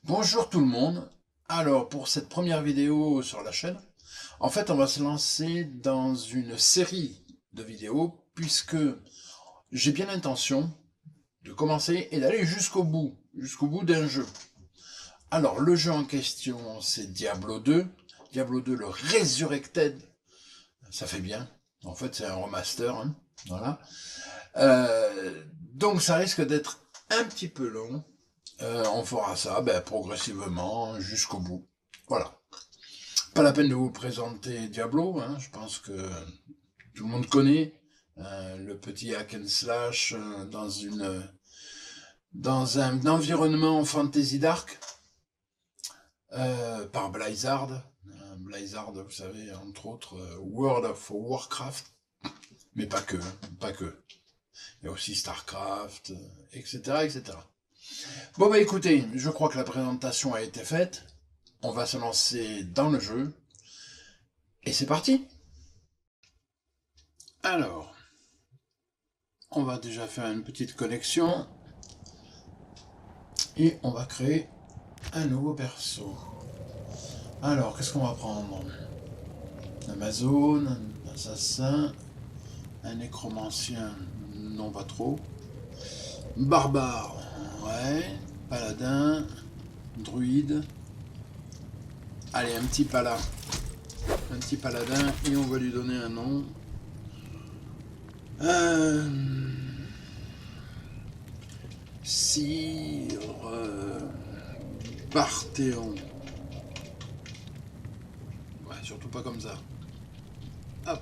Bonjour tout le monde. Alors pour cette première vidéo sur la chaîne, en fait on va se lancer dans une série de vidéos puisque j'ai bien l'intention de commencer et d'aller jusqu'au bout d'un jeu. Alors le jeu en question c'est Diablo 2, Diablo 2 le Resurrected, ça fait bien, en fait c'est un remaster, hein. Voilà. Donc ça risque d'être un petit peu long. On fera ça progressivement jusqu'au bout. Voilà. Pas la peine de vous présenter Diablo, hein, je pense que tout le monde connaît le petit hack and slash dans un environnement fantasy dark par Blizzard. Blizzard, vous savez, entre autres World of Warcraft, mais pas que, pas que. Il y a aussi Starcraft, etc., etc. Bon bah écoutez, je crois que la présentation a été faite. On va se lancer dans le jeu. Et c'est parti. Alors, on va déjà faire une petite connexion. Et on va créer un nouveau perso. Alors, qu'est-ce qu'on va prendre? Amazon, un assassin, un nécromancien, non pas trop. Barbare, ouais. Paladin, druide. Allez, un petit paladin, et on va lui donner un nom. Sire Barthéon. Ouais, surtout pas comme ça. Hop.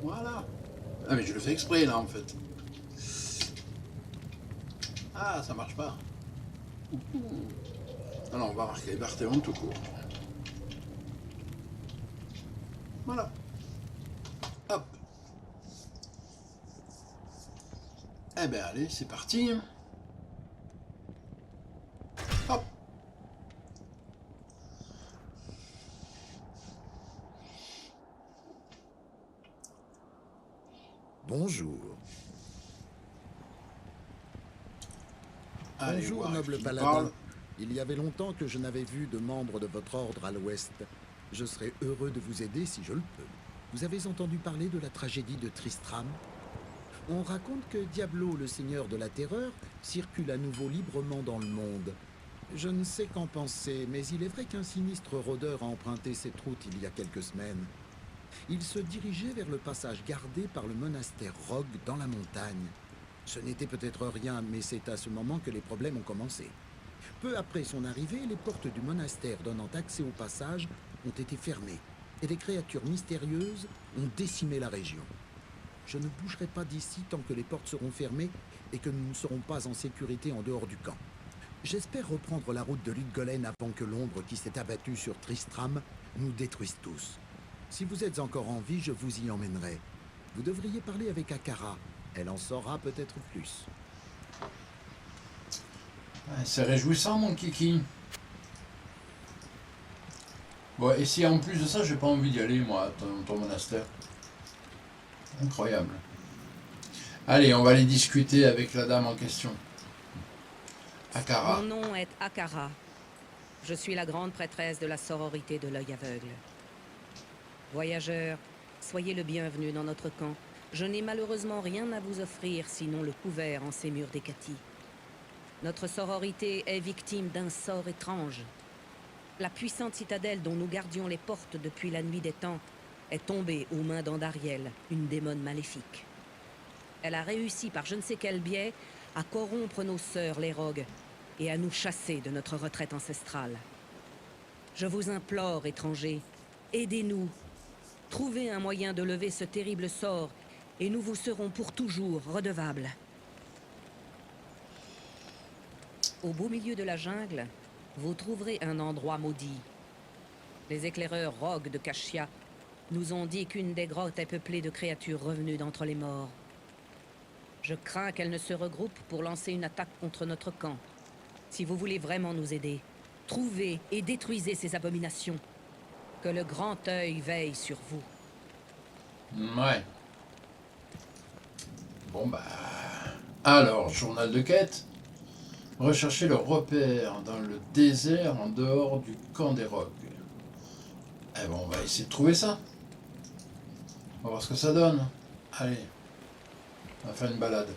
Voilà. Ah mais je le fais exprès là en fait. Ah, ça marche pas. Alors on va marquer Barthéon tout court. Voilà. Hop. Eh ben allez, c'est parti. Hop. Bonjour. Allez Bonjour, voir avec noble qui il paladin. parle. Il y avait longtemps que je n'avais vu de membres de votre ordre à l'ouest. Je serais heureux de vous aider si je le peux. Vous avez entendu parler de la tragédie de Tristram? On raconte que Diablo, le seigneur de la terreur, circule à nouveau librement dans le monde. Je ne sais qu'en penser, mais il est vrai qu'un sinistre rôdeur a emprunté cette route il y a quelques semaines. Il se dirigeait vers le passage gardé par le monastère Rogue dans la montagne. Ce n'était peut-être rien, mais c'est à ce moment que les problèmes ont commencé. Peu après son arrivée, les portes du monastère donnant accès au passage ont été fermées, et des créatures mystérieuses ont décimé la région. Je ne bougerai pas d'ici tant que les portes seront fermées et que nous ne serons pas en sécurité en dehors du camp. J'espère reprendre la route de Ludgollen avant que l'ombre qui s'est abattue sur Tristram nous détruise tous. Si vous êtes encore en vie, je vous y emmènerai. Vous devriez parler avec Akara. Elle en saura peut-être plus. Ouais, c'est réjouissant mon kiki. Bon, et si en plus de ça, j'ai pas envie d'y aller, moi, à ton monastère. Incroyable. Allez, on va aller discuter avec la dame en question. Mon Akara. nom est Akara. Je suis la grande prêtresse de la sororité de l'œil aveugle. Voyageurs, soyez le bienvenu dans notre camp. Je n'ai malheureusement rien à vous offrir sinon le couvert en ces murs d'Hécatie. Notre sororité est victime d'un sort étrange. La puissante citadelle dont nous gardions les portes depuis la nuit des temps est tombée aux mains d'Andariel, une démone maléfique. Elle a réussi par je ne sais quel biais à corrompre nos sœurs les rogues et à nous chasser de notre retraite ancestrale. Je vous implore, étrangers, aidez-nous. Trouvez un moyen de lever ce terrible sort et nous vous serons pour toujours redevables. Au beau milieu de la jungle, vous trouverez un endroit maudit. Les éclaireurs rogues de Kashia nous ont dit qu'une des grottes est peuplée de créatures revenues d'entre les morts. Je crains qu'elles ne se regroupent pour lancer une attaque contre notre camp. Si vous voulez vraiment nous aider, trouvez et détruisez ces abominations. Que le grand œil veille sur vous. Ouais. Bon Alors, journal de quête. Rechercher le repère dans le désert en dehors du camp des rocs. Eh bon, on va essayer de trouver ça. On va voir ce que ça donne. Allez, on va faire une balade.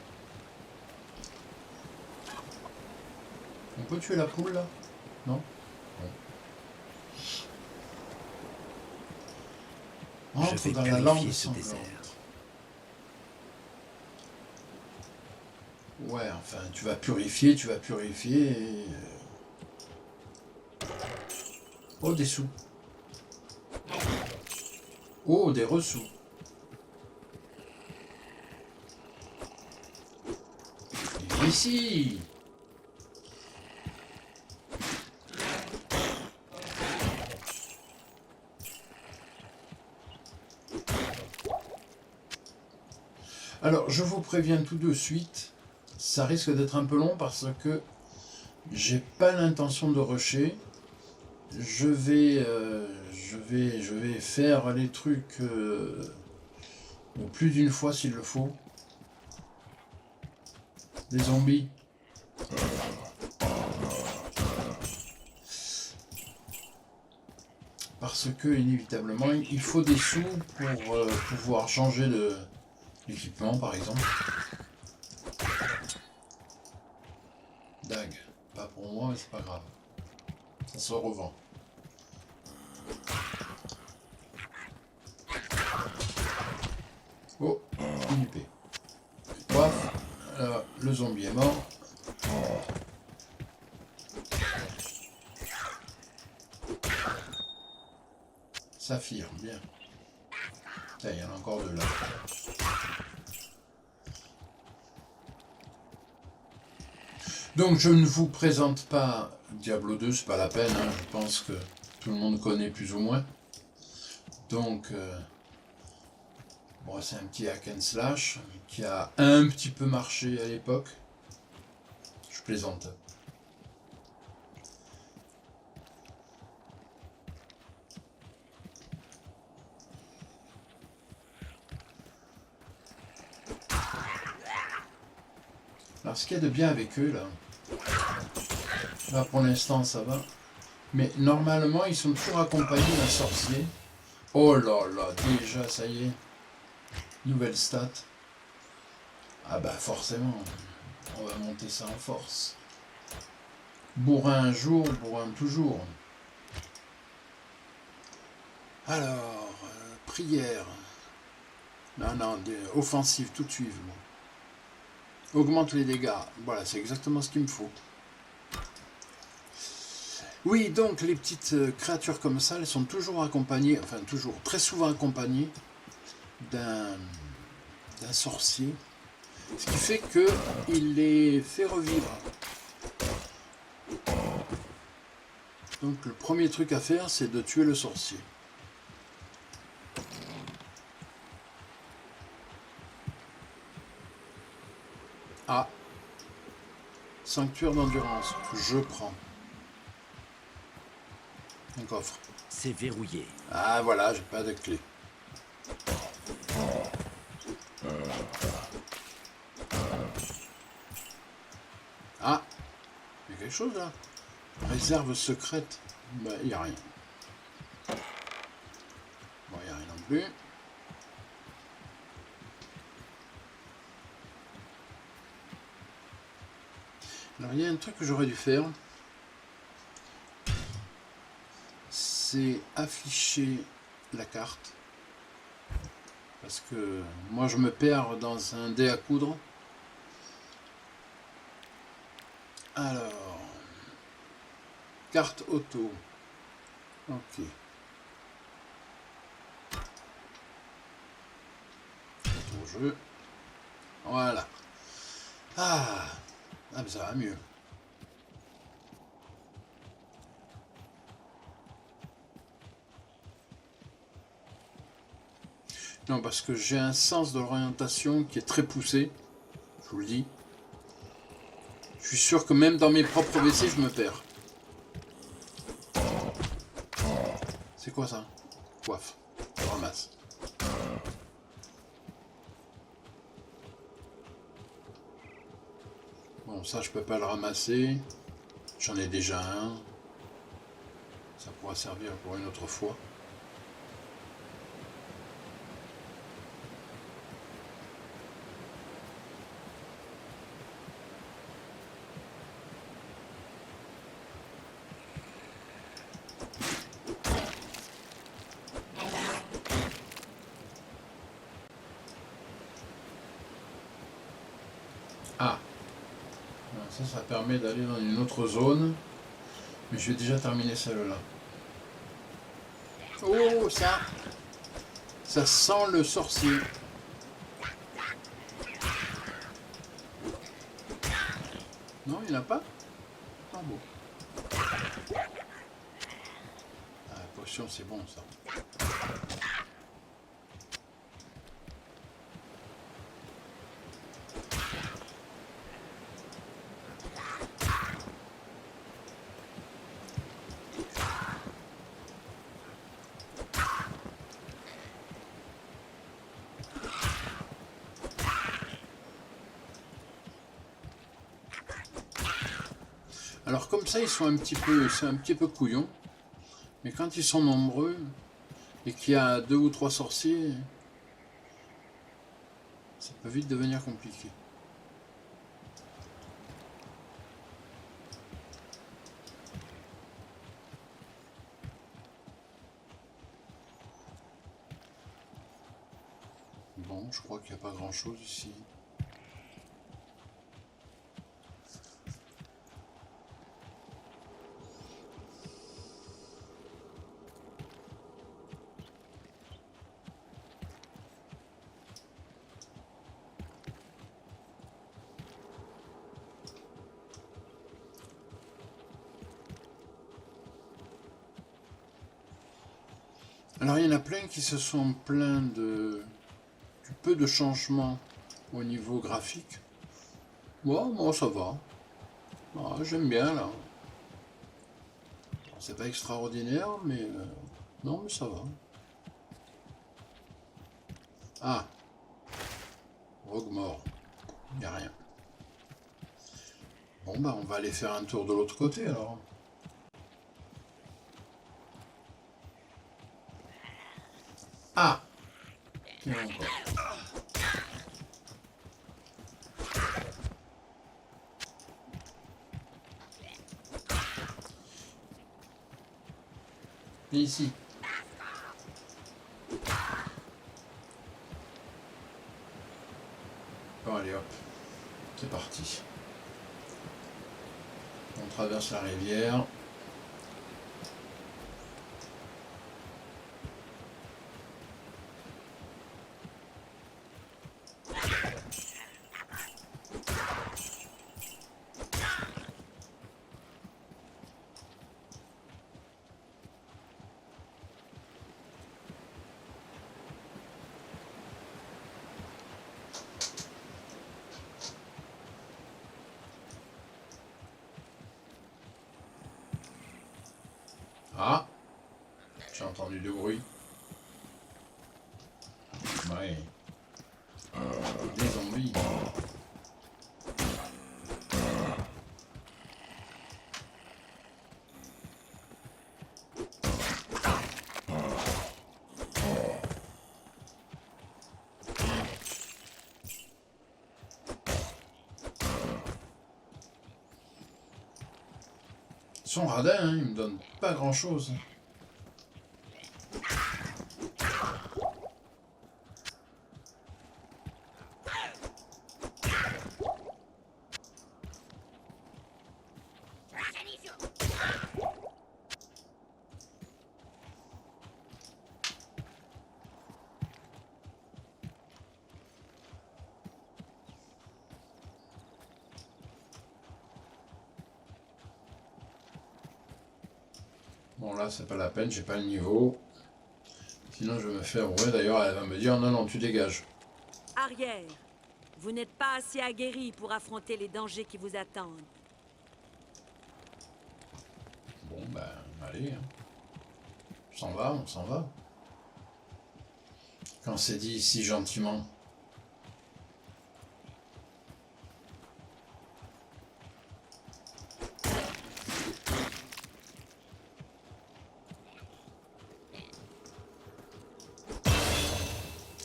On peut tuer la poule là? Non? Je Entre vais dans la langue purifier ce sanglante. désert. Ouais, enfin, tu vas purifier et... Oh, des sous. Oh, des ressous. Et ici. Alors, je vous préviens tout de suite, ça risque d'être un peu long parce que j'ai pas l'intention de rusher. Je vais faire les trucs plus d'une fois s'il le faut. Des zombies. Parce que, inévitablement, il faut des sous pour pouvoir changer d'équipement, par exemple. Dague. Pas pour moi, mais c'est pas grave. Ça se revend. Oh, une épée. Paf. Le zombie est mort. Saphir, bien. Il y en a encore deux là. Donc je ne vous présente pas Diablo 2, c'est pas la peine, hein, je pense que tout le monde connaît plus ou moins. Donc, bon, c'est un petit hack and slash qui a un petit peu marché à l'époque. Je plaisante. Alors ce qu'il y a de bien avec eux là pour l'instant ça va, mais normalement ils sont toujours accompagnés d'un sorcier. Oh là là, déjà ça y est, nouvelle stat. Ah bah forcément, on va monter ça en force. Bourrin un jour, bourrin toujours. Alors, prière. Non, offensive tout de suite. Augmente les dégâts. Voilà, c'est exactement ce qu'il me faut. Oui, donc les petites créatures comme ça, elles sont toujours accompagnées, enfin toujours, très souvent accompagnées d'un sorcier. Ce qui fait qu'il les fait revivre. Donc le premier truc à faire, c'est de tuer le sorcier. Ah. Sanctuaire d'endurance. Je prends. Un coffre. C'est verrouillé. Ah voilà, j'ai pas de clé. Ah. Il y a quelque chose là. Réserve secrète. Bah, il n'y a rien. Bon, il n'y a rien non plus. Alors, il y a un truc que j'aurais dû faire. C'est afficher la carte. Parce que moi, je me perds dans un dé à coudre. Alors... Carte auto. Ok. Auto-jeu. Voilà. Ah, mais ça va mieux. Non, parce que j'ai un sens de l'orientation qui est très poussé. Je vous le dis. Je suis sûr que même dans mes propres WC, je me perds. C'est quoi ça? Coiffe. Je ramasse. Bon, ça, je peux pas le ramasser. J'en ai déjà un. Ça pourra servir pour une autre fois. Ah, ça permet d'aller dans une autre zone. Mais je vais déjà terminer celle-là. Oh, ça sent le sorcier. Non, il n'y en a pas? Ah bon. Ah, potion, c'est bon ça. Alors comme ça, ils sont c'est un petit peu couillon. Mais quand ils sont nombreux et qu'il y a 2 ou 3 sorciers, ça peut vite devenir compliqué. Bon, je crois qu'il n'y a pas grand chose ici. Alors il y en a plein qui se sont plaints du peu de changements au niveau graphique. Moi ça va. Ah, j'aime bien là. C'est pas extraordinaire, mais non, mais ça va. Ah, Rogue mort. Il n'y a rien. Bon bah on va aller faire un tour de l'autre côté alors. Ah, il y en a encore. Et ici. Bon allez hop, c'est parti. On traverse la rivière. Ah, j'ai entendu du bruit. Ouais. Des zombies. Ils sont radins, hein, ils me donnent pas grand chose. Bon là c'est pas la peine, j'ai pas le niveau. Sinon je vais me faire rouler. D'ailleurs elle va me dire non non tu dégages. Arrière. Vous n'êtes pas assez aguerri pour affronter les dangers qui vous attendent. Bon ben allez. Hein. On s'en va, on s'en va. Quand c'est dit si gentiment.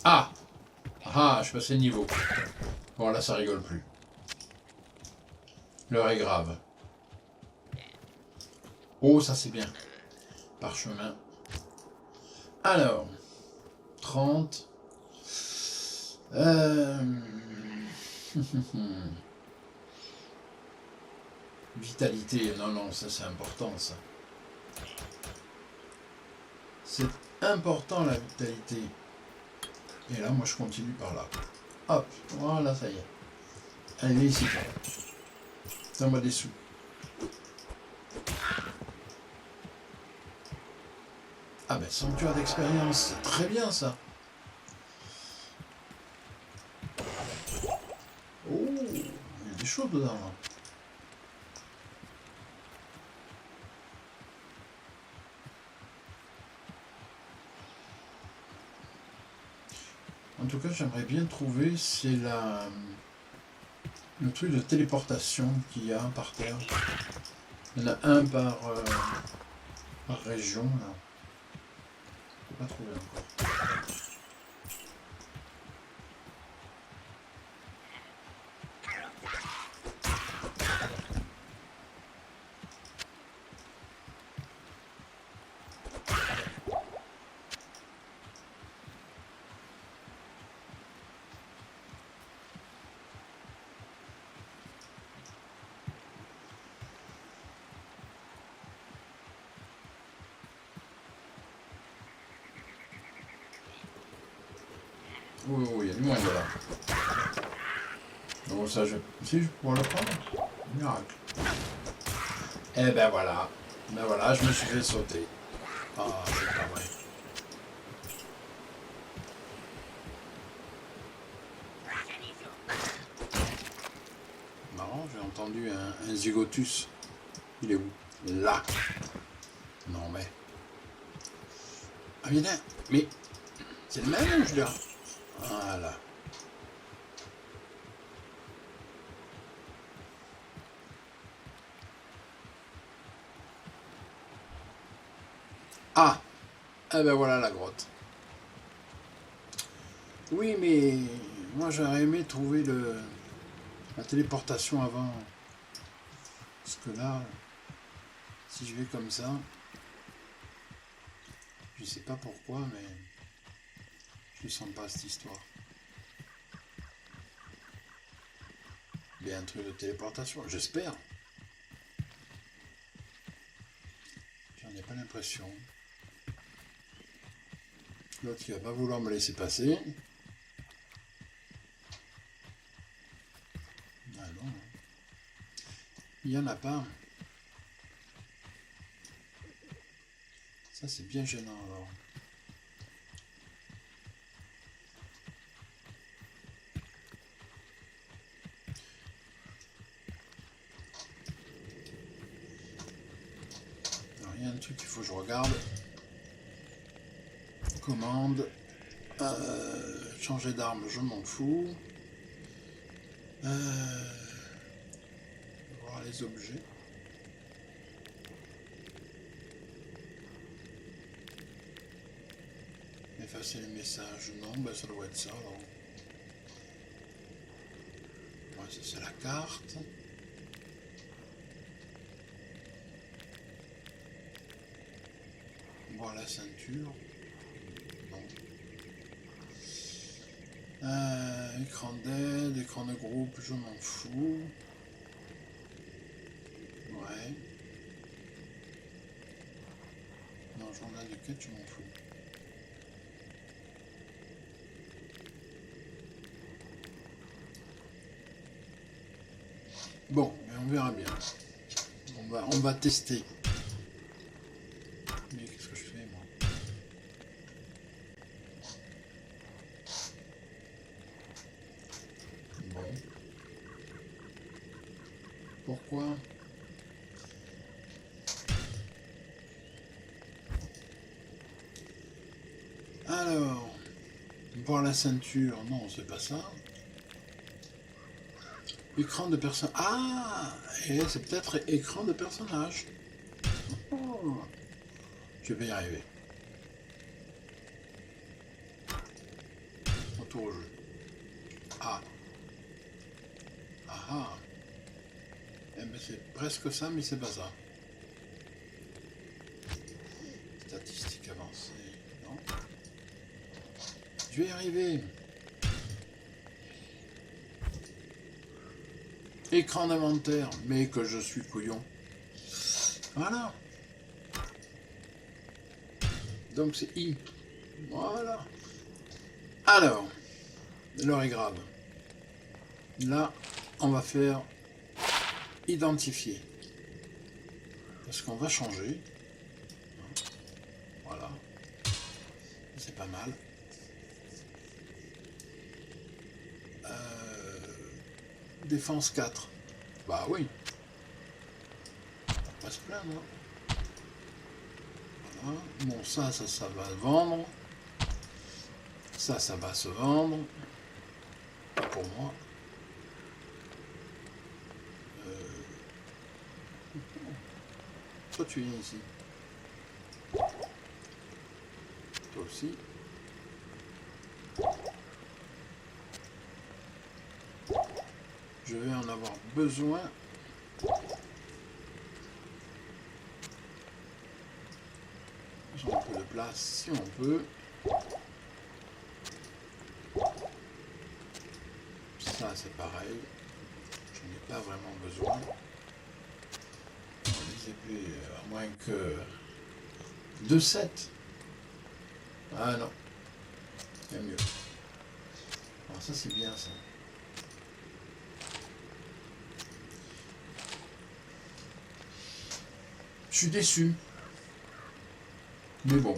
Ah! Ah, je suis passé le niveau. Bon, là, ça rigole plus. L'heure est grave. Oh, ça c'est bien. Parchemin. Alors, 30. Vitalité, non, non, ça c'est important, ça. C'est important la vitalité. Et là, moi je continue par là. Hop, voilà, ça y est. Allez, ici. Donne-moi des sous. Ah ben, sanctuaire d'expérience, c'est très bien ça. Oh, il y a des choses dedans là. En tout cas, j'aimerais bien trouver, c'est le truc de téléportation qu'il y a par terre. Il y en a un par région là. Je peux pas trouver encore. Oui, oui, il y a du monde là. Donc ça, si je pourrais le prendre. Miracle. Eh ben voilà. Ben voilà, je me suis fait sauter. Ah, c'est pas vrai. Marrant, j'ai entendu un zygotus. Il est où? Là. Non mais. Ah bien, mais c'est le même, je dirais. Voilà. Ah! Eh ben voilà la grotte. Oui, mais moi j'aurais aimé trouver la téléportation avant. Parce que là, si je vais comme ça, je sais pas pourquoi, mais je sens pas cette histoire. Il y a un truc de téléportation, j'espère. J'en ai pas l'impression. L'autre qui va pas vouloir me laisser passer. Ah non. Il y en a pas. Ça c'est bien gênant alors. Alors il y a un truc qu'il faut que je regarde. Commande. Changer d'arme, je m'en fous. Voir les objets. Effacer les messages, non, ben ça doit être ça alors. Ouais, ça c'est la carte. Voir la ceinture. Non. Écran d'aide, écran de groupe, je m'en fous. Ouais. Non, journal de quête, je m'en fous. Bon, mais on verra bien. On va tester. Mais qu'est-ce que je fais, moi? Bon. Pourquoi? Alors, voir la ceinture, non, c'est pas ça. Écran de personnage. Ah! Et c'est peut-être écran de personnage. Oh. Je vais y arriver. Retour au jeu. Ah. Ah ah. Eh ben c'est presque ça, mais c'est pas ça. Statistiques avancées. Non. Je vais y arriver. Écran d'inventaire. Mais que je suis couillon. Voilà. Donc c'est I. Voilà. Alors, l'heure est grave. Là, on va faire identifier. Parce qu'on va changer. Voilà. C'est pas mal. Défense 4. Bah oui. Pas se plaindre. Hein. Voilà. Bon, ça va vendre. Ça va se vendre. Pas pour moi. Toi, tu viens ici. Toi aussi. Je vais en avoir besoin. J'ai un peu de place si on peut. Ça c'est pareil. Je n'ai pas vraiment besoin. Les épées, à moins que 2-7. Ah non. Il y a mieux. Alors ça c'est bien ça. Je suis déçu. Mais bon,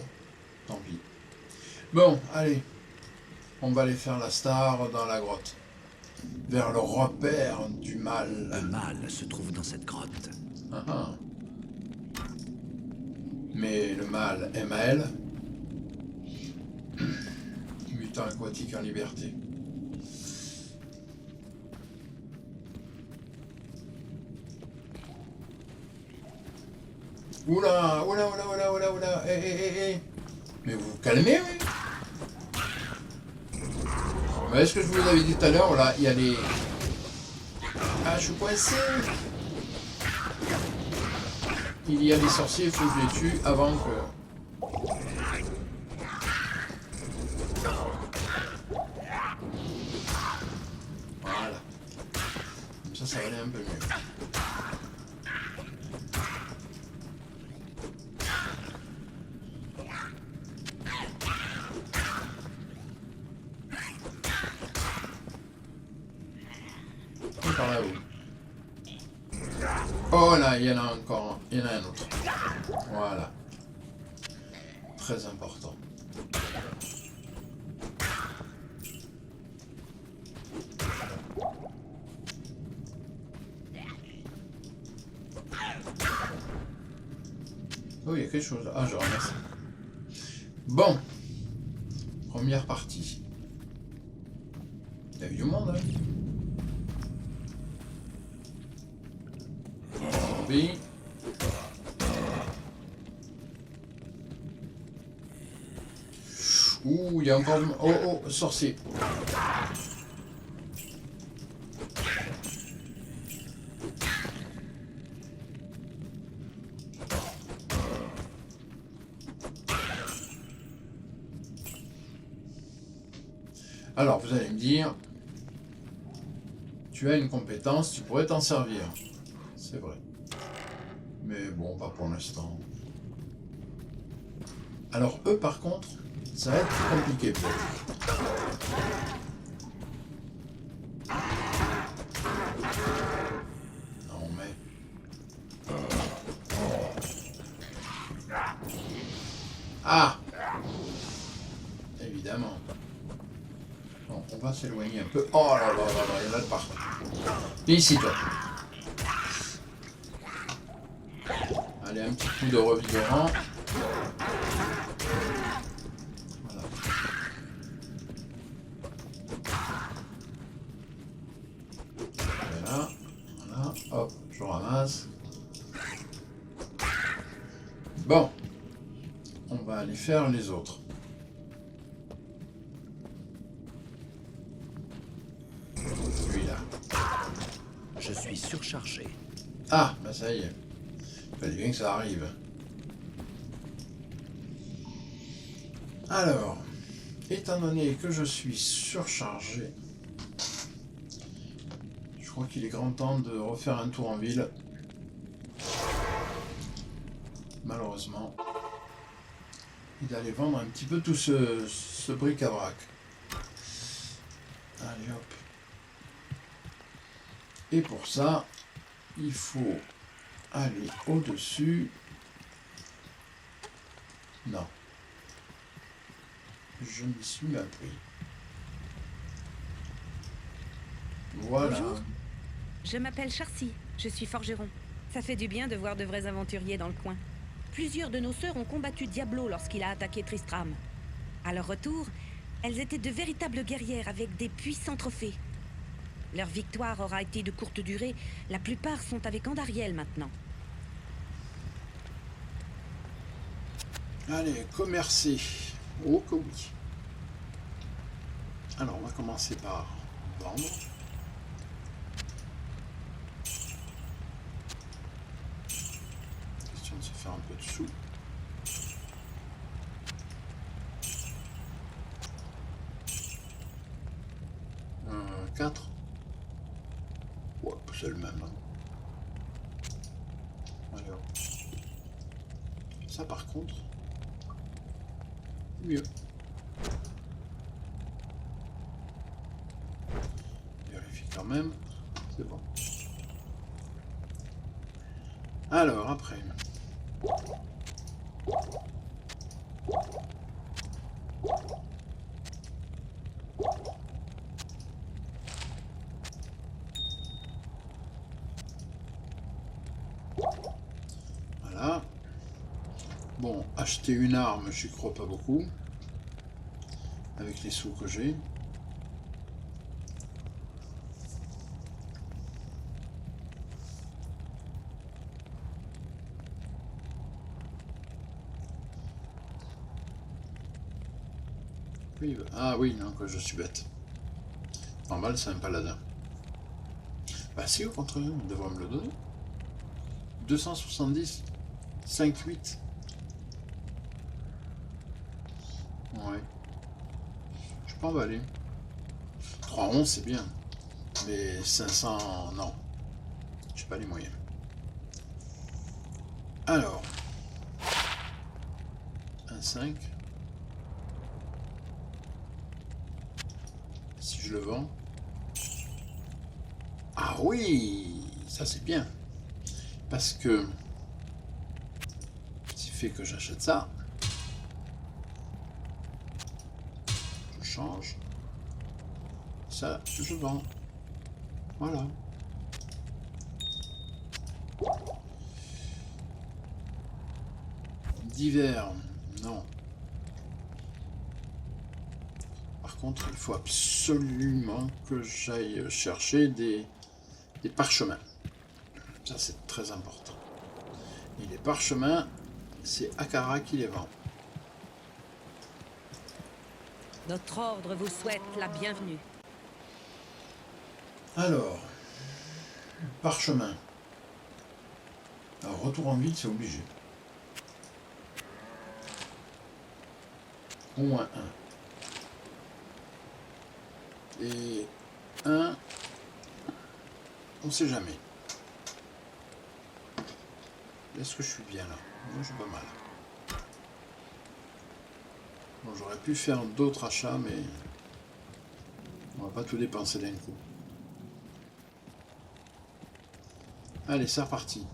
tant pis. Bon, allez. On va aller faire la star dans la grotte. Vers le repère du mal. Le mal se trouve dans cette grotte. Ah ah. Mais le mal MAL. Mutant aquatique en liberté. Oula, oula, oula, oula, oula, oula, eh. Mais vous vous calmez, oui. Vous voyez ce que je vous avais dit tout à l'heure, là, il y a les... Ah, je suis coincé. Il y a des sorciers, il faut que je les tue avant que... Voilà. Comme ça va aller un peu mieux. Par là-haut. Oh là, il y en a encore, il y en a un autre. Voilà. Très important. Oh, il y a quelque chose. Ah, je remercie. Bon. Première partie. Il y a eu du monde, hein. Zombie. Ouh, il y a encore... Oh, sorcier. Alors, vous allez me dire, tu as une compétence, tu pourrais t'en servir. C'est vrai. Mais bon, pas pour l'instant. Alors, eux, par contre, ça va être compliqué pour eux. Non, mais... Ah! Évidemment. Bon, on va s'éloigner un peu. Oh là là là là, il y en a de partout. Viens ici, toi. Allez, un petit coup de revigorant. Voilà. Voilà. Voilà. Hop, je ramasse. Bon. On va aller faire les autres. Je suis surchargé. Ah, bah ça y est. Fallait bien que ça arrive. Alors, étant donné que je suis surchargé, je crois qu'il est grand temps de refaire un tour en ville. Malheureusement. Et d'aller vendre un petit peu tout ce bric-à-brac. Allez hop. Et pour ça, il faut aller au-dessus. Non. Je m'y suis mal pris. Voilà. Bonjour. Je m'appelle Charcy, je suis forgeron. Ça fait du bien de voir de vrais aventuriers dans le coin. Plusieurs de nos sœurs ont combattu Diablo lorsqu'il a attaqué Tristram. À leur retour, elles étaient de véritables guerrières avec des puissants trophées. Leur victoire aura été de courte durée, la plupart sont avec Andariel maintenant. Allez, commercer. Oh que oui. Alors, on va commencer par vendre. Question de se faire un peu de sous. Un 4. Ouais, c'est le même. Hein. Alors. Ça par contre. Mieux. Vérifie quand même. C'est bon. Alors, après. Voilà. Bon, acheter une arme, j'y crois pas beaucoup. Avec les sous que j'ai. Oui, ah oui, non, que je suis bête. Normal, c'est un paladin. Bah si, au contraire, on devrait me le donner. 270, 5-8. Ouais. Je peux emballer. 311, c'est bien. Mais 500, non. J'ai pas les moyens. Alors. 1,5. Si je le vends. Ah oui, ça c'est bien. Parce que ce qui fait que j'achète ça. Je change. Ça, je vends. Voilà. Divers, non. Par contre, il faut absolument que j'aille chercher des parchemins. Ça, c'est très important. Et les parchemins, c'est Akara qui les vend. Notre ordre vous souhaite la bienvenue. Alors, parchemin. Alors, retour en ville, c'est obligé. Au moins un. Et un, on sait jamais. Est-ce que je suis bien là? Moi, je suis pas mal. Bon, j'aurais pu faire d'autres achats, mais on va pas tout dépenser d'un coup. Allez, c'est reparti.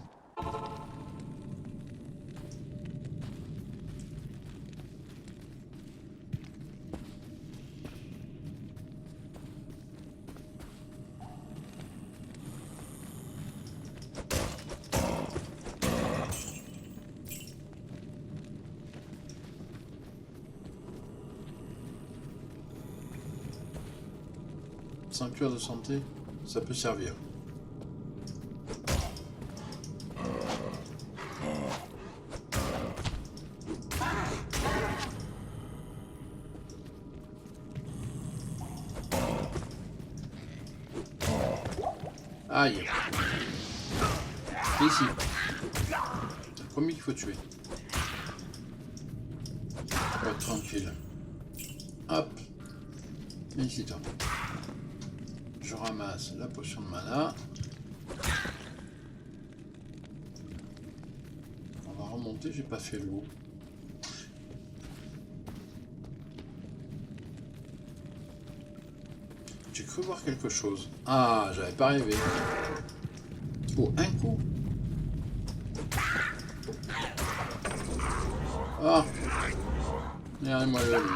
Sanctuaire de santé, ça peut servir. Aïe. Ici. C'est le premier qu'il faut tuer. Pour être tranquille. Hop. Viens ici toi. Je ramasse la potion de mana. On va remonter, j'ai pas fait le haut. J'ai cru voir quelque chose. Ah, j'avais pas rêvé. Oh, un coup. Ah. Regardez-moi là, lui.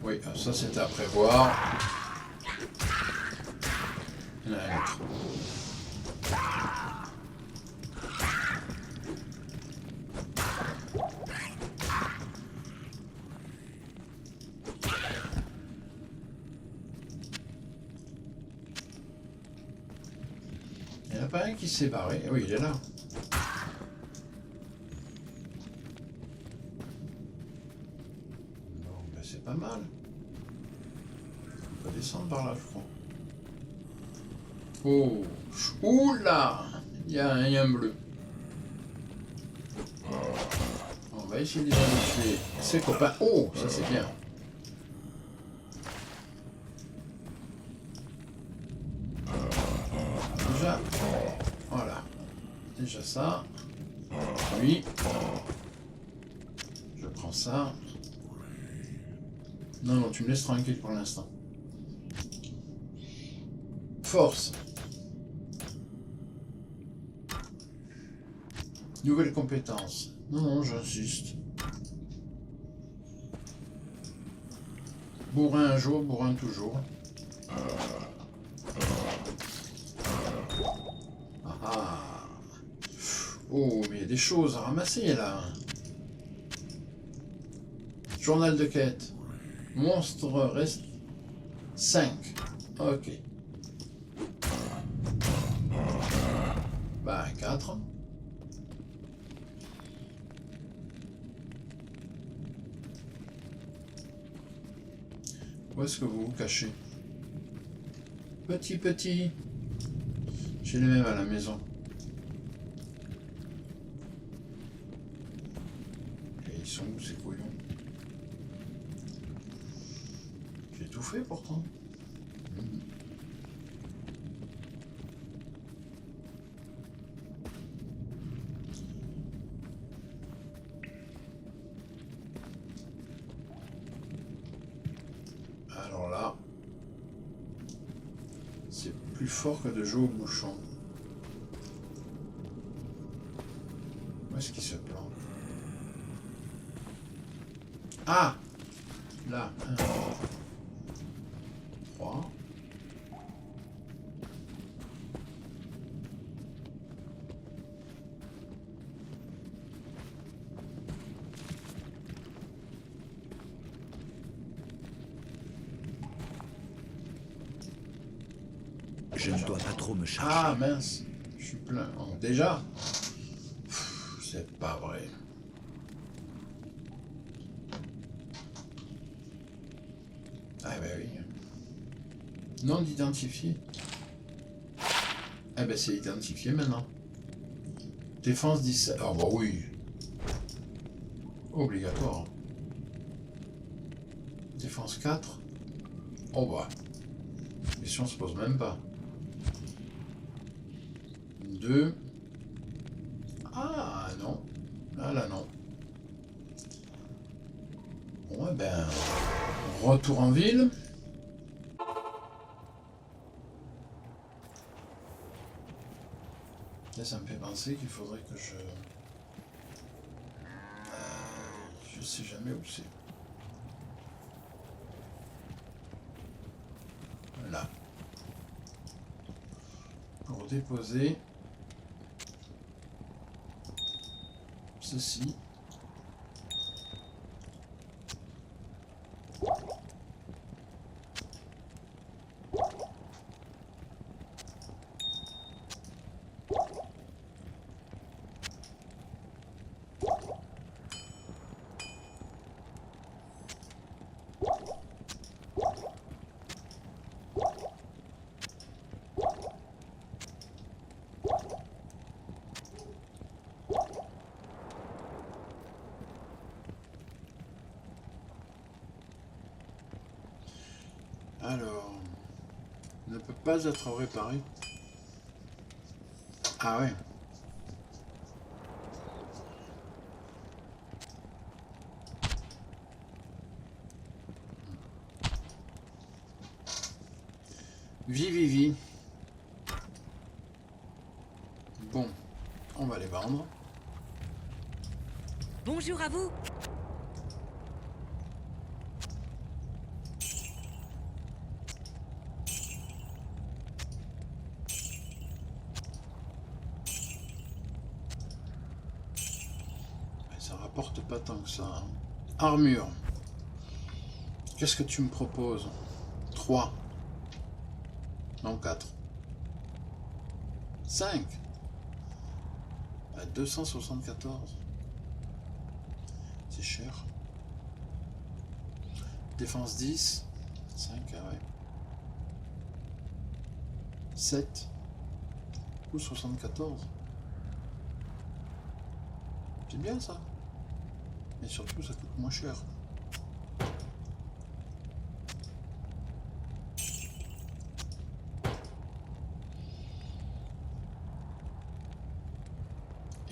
Oui, ça c'était à prévoir. Il y en a un autre. Il n'y en a pas un qui s'est barré. Oui, il est là. Bon, ben c'est pas mal. On peut descendre par là, je crois. Oh, oula, il y a un bleu. On va essayer déjà de tuer ses copains. Oh, ça c'est bien. Déjà, voilà. Déjà ça. Lui. Je prends ça. Non, non, tu me laisses tranquille pour l'instant. Force. Nouvelle compétence. Non, non, j'insiste. Bourrin un jour, bourrin toujours. Ah ah. Oh, mais il y a des choses à ramasser là. Journal de quête. Monstre reste 5. Ok. Bah, 4. Où est-ce que vous vous cachez? Petit. J'ai les mêmes à la maison. Et ils sont où ces couillons? J'ai tout fait pourtant. Alors là, c'est plus fort que de jouer au bouchon. Où est-ce qu'il se plante? Ah! Là, 1, 3. Je ne dois pas trop me Ah charger. mince, je suis plein. Oh, déjà? C'est pas vrai. Ah ben oui. Non d'identifier. Eh ben c'est identifié maintenant. Défense 17. Ah bah oui. Obligatoire. Défense 4. Oh bah. Question se pose même pas. 2. Ah non. Ah là non. Bon eh ben. Retour en ville. Là, ça me fait penser qu'il faudrait que je sais jamais où c'est. Là. Pour déposer ceci. pas être réparé. Ah ouais. Vie. Bon, on va les vendre. Bonjour à vous. Mais ça rapporte pas tant que ça. Hein. Armure. Qu'est-ce que tu me proposes? 3. Non, 4. 5. À 274. C'est cher. Défense 10. 5, ah ouais. 7. Ou 74. C'est bien ça. Mais surtout, ça coûte moins cher.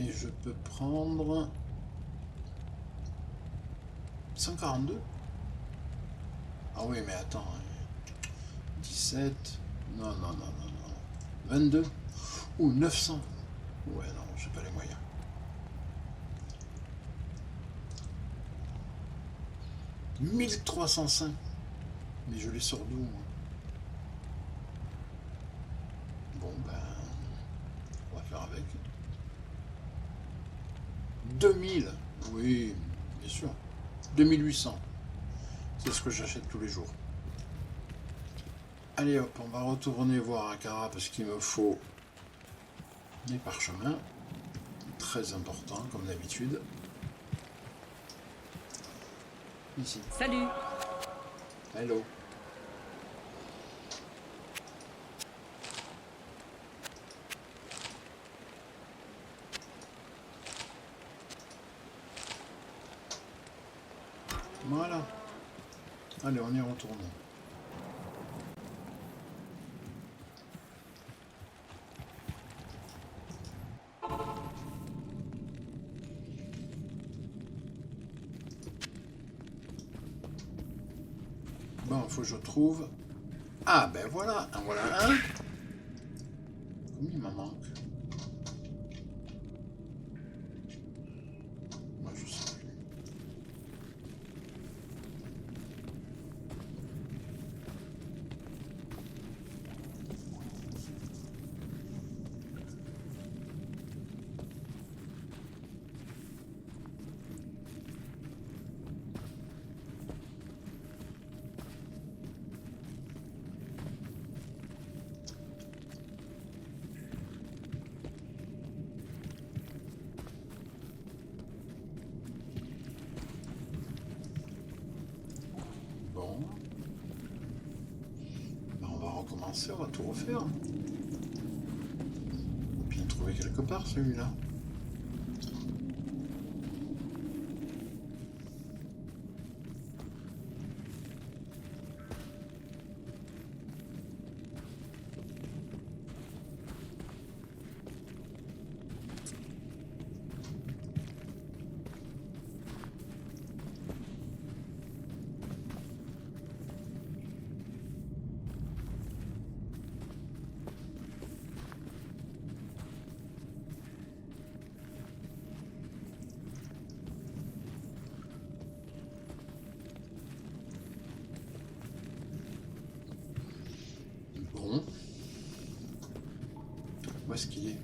Et je peux prendre 142. Ah oui, mais attends. 17. Non. 22. Ou 900. Ouais, non, j'ai pas les moyens. « 1305. Mais je les sors d'où, moi? Bon, ben... on va faire avec. 2000. Oui, bien sûr. 2800. C'est ce que j'achète tous les jours. Allez hop, on va retourner voir Akara parce qu'il me faut des parchemins. Très important, comme d'habitude. Ici. Salut. Hello. Voilà. Allez, on y retourne. Bon, faut que je trouve... Ah, ben voilà. En voilà un. Combien il m'en manque? Moi, je sais plus. Bon. Ben, on va recommencer, on va tout refaire. Bien trouvé quelque part celui-là. Bon. Où est-ce qu'il est?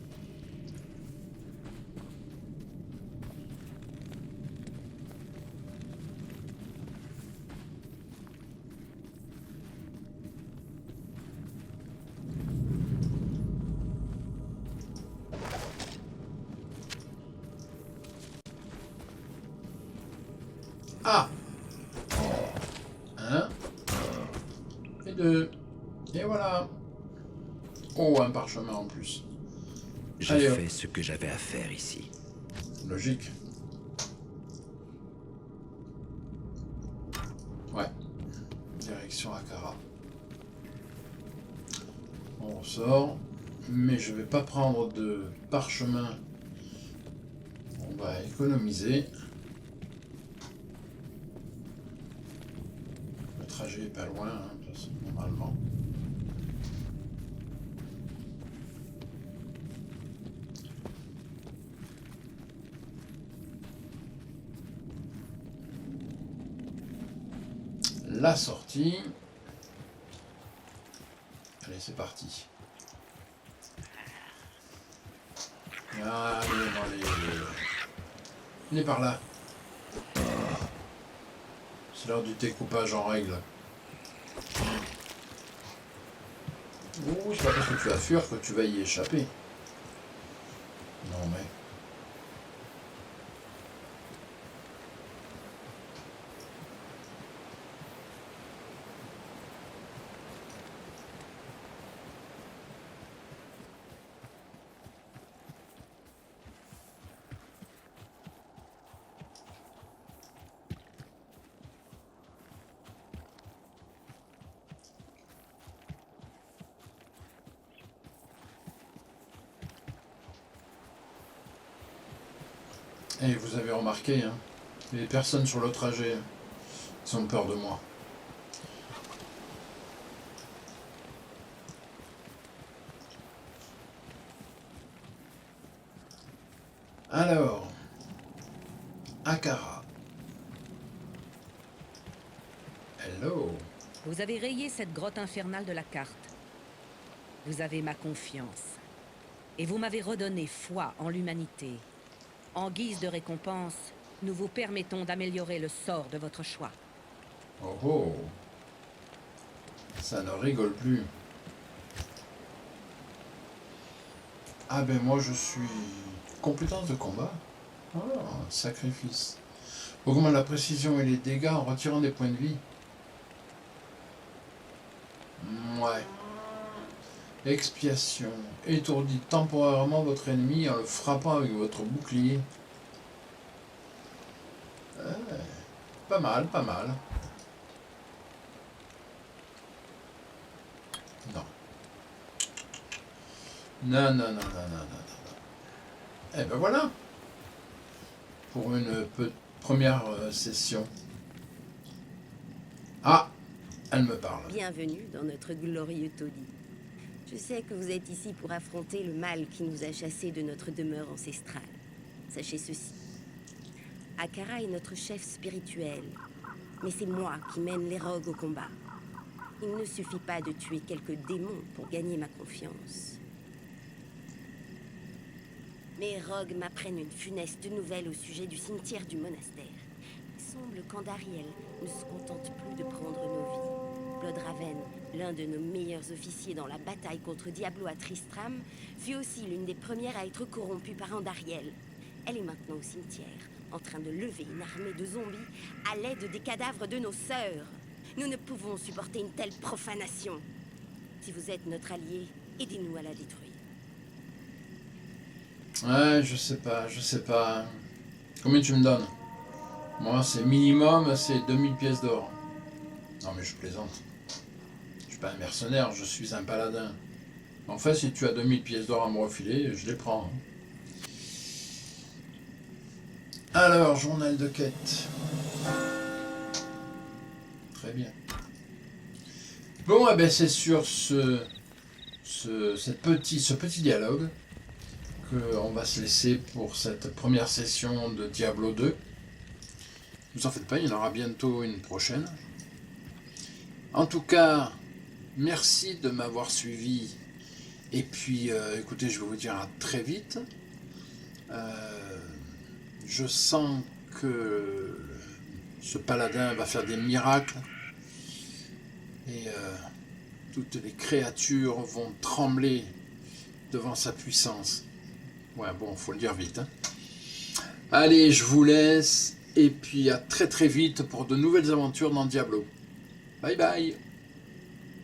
Ah! 1 et 2. Et voilà. Oh, un parchemin en plus. J'ai Allez, hop. fait ce que j'avais à faire ici. Logique. Ouais. Direction Akara. sort. Mais je vais pas prendre de parchemin. On va économiser. Le trajet est pas loin, hein, de toute façon, normalement. La sortie. Allez, c'est parti. Allez. Il est par là. C'est l'heure du découpage en règle. Ouh, c'est pas parce que tu vas fuir que tu vas y échapper. Non mais... Et vous avez remarqué, hein, les personnes sur le trajet ont peur de moi. Alors, Akara. Hello. Vous avez rayé cette grotte infernale de la carte. Vous avez ma confiance. Et vous m'avez redonné foi en l'humanité. En guise de récompense, nous vous permettons d'améliorer le sort de votre choix. Oh oh. Ça ne rigole plus. Ah ben moi je suis... Compétence de combat. Oh, sacrifice. Augmente la précision et les dégâts en retirant des points de vie. Ouais. Expiation. Étourdit temporairement votre ennemi en le frappant avec votre bouclier. Pas mal, pas mal. Non. Non. Eh ben voilà. Pour une première session. Ah, elle me parle. Bienvenue dans notre glorieux taudis. Je sais que vous êtes ici pour affronter le mal qui nous a chassés de notre demeure ancestrale. Sachez ceci. Akara est notre chef spirituel, mais c'est moi qui mène les rogues au combat. Il ne suffit pas de tuer quelques démons pour gagner ma confiance. Mes rogues m'apprennent une funeste nouvelle au sujet du cimetière du monastère. Il semble qu'Andariel ne se contente plus de prendre nos vies. Blodraven, l'un de nos meilleurs officiers dans la bataille contre Diablo à Tristram, fut aussi l'une des premières à être corrompue par Andariel. Elle est maintenant au cimetière, en train de lever une armée de zombies à l'aide des cadavres de nos sœurs. Nous ne pouvons supporter une telle profanation. Si vous êtes notre allié, aidez-nous à la détruire. Ouais, je sais pas. Combien tu me donnes? Moi, c'est minimum, c'est 2000 pièces d'or. Non, mais je plaisante. Je suis pas un mercenaire, je suis un paladin. En fait, si tu as 2000 pièces d'or à me refiler, je les prends. Alors, journal de quête. Très bien. Bon, eh ben, c'est sur ce petit dialogue qu'on va se laisser pour cette première session de Diablo 2. Ne vous en faites pas, il y en aura bientôt une prochaine. En tout cas, merci de m'avoir suivi. Et puis, écoutez, je vais vous dire à très vite. Je sens que ce paladin va faire des miracles. Et toutes les créatures vont trembler devant sa puissance. Ouais, bon, faut le dire vite. Hein. Allez, je vous laisse. Et puis à très très vite pour de nouvelles aventures dans Diablo. Bye bye.